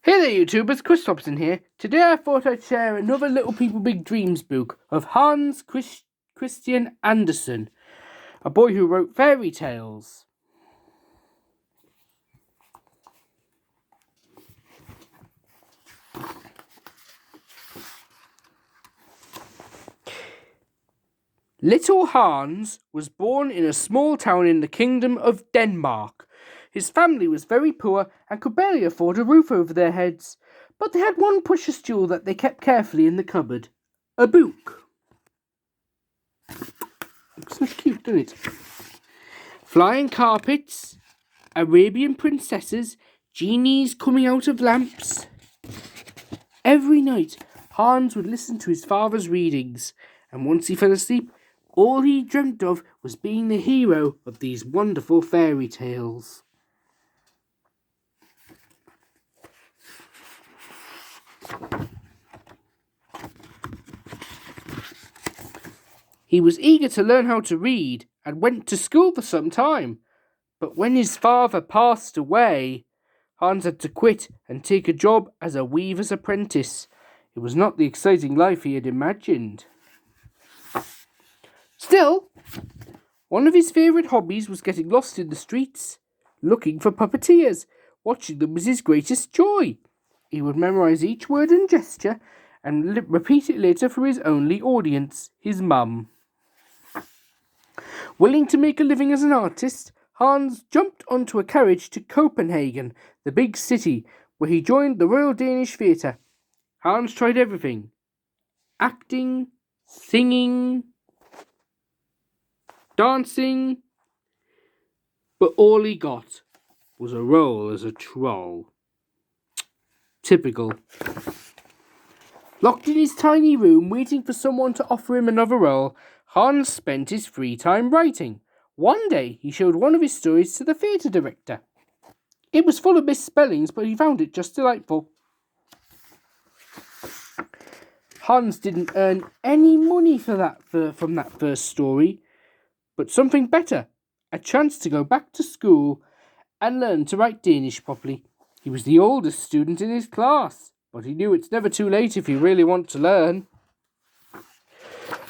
Hey there YouTubers, Chris Thompson here. Today I thought I'd share another Little People Big Dreams book of Hans Christian Andersen, a boy who wrote fairy tales. Little Hans was born in a small town in the kingdom of Denmark. His family was very poor and could barely afford a roof over their heads, but they had one precious jewel that they kept carefully in the cupboard, a book. Looks so cute, doesn't it? Flying carpets, Arabian princesses, genies coming out of lamps. Every night, Hans would listen to his father's readings, and once he fell asleep, all he dreamt of was being the hero of these wonderful fairy tales. He was eager to learn how to read and went to school for some time. But when his father passed away, Hans had to quit and take a job as a weaver's apprentice. It was not the exciting life he had imagined. Still, one of his favourite hobbies was getting lost in the streets, looking for puppeteers. Watching them was his greatest joy. He would memorise each word and gesture and repeat it later for his only audience, his mum. Willing to make a living as an artist, Hans jumped onto a carriage to Copenhagen, the big city, where he joined the Royal Danish Theatre. Hans tried everything: acting, singing, dancing, but all he got was a role as a troll. Typical. Locked in his tiny room, waiting for someone to offer him another role, Hans spent his free time writing. One day, he showed one of his stories to the theatre director. It was full of misspellings, but he found it just delightful. Hans didn't earn any money from that first story, but something better, a chance to go back to school and learn to write Danish properly. He was the oldest student in his class, but he knew it's never too late if you really want to learn.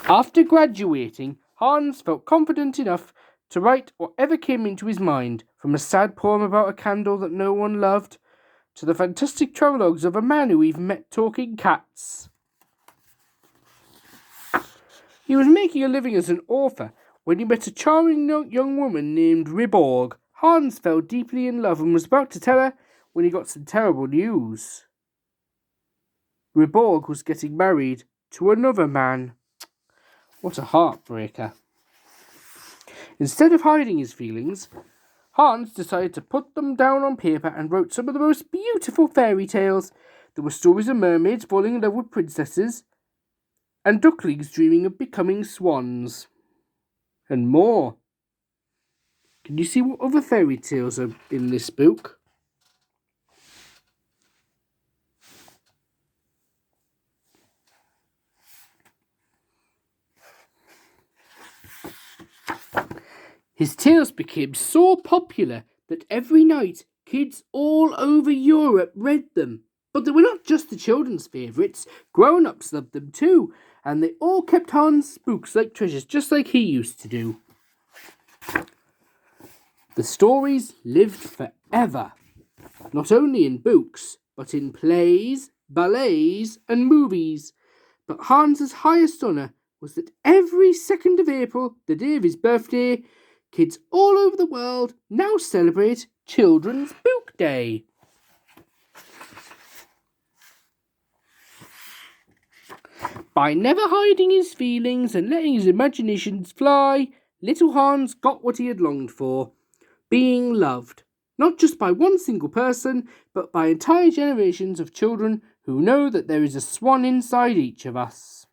After graduating, Hans felt confident enough to write whatever came into his mind, from a sad poem about a candle that no one loved, to the fantastic travelogues of a man who even met talking cats. He was making a living as an author when he met a charming young woman named Riborg. Hans fell deeply in love and was about to tell her when he got some terrible news. Riborg was getting married to another man. What a heartbreaker. Instead of hiding his feelings, Hans decided to put them down on paper and wrote some of the most beautiful fairy tales. There were stories of mermaids falling in love with princesses, and ducklings dreaming of becoming swans, and more. Can you see what other fairy tales are in this book? His tales became so popular that every night kids all over Europe read them. But they were not just the children's favourites, grown-ups loved them too, and they all kept Hans' books like treasures, just like he used to do. The stories lived forever, not only in books, but in plays, ballets, and movies. But Hans' highest honour was that every 2nd of April, the day of his birthday, kids all over the world now celebrate Children's Book Day. By never hiding his feelings and letting his imaginations fly, little Hans got what he had longed for: being loved, not just by one single person, but by entire generations of children who know that there is a swan inside each of us.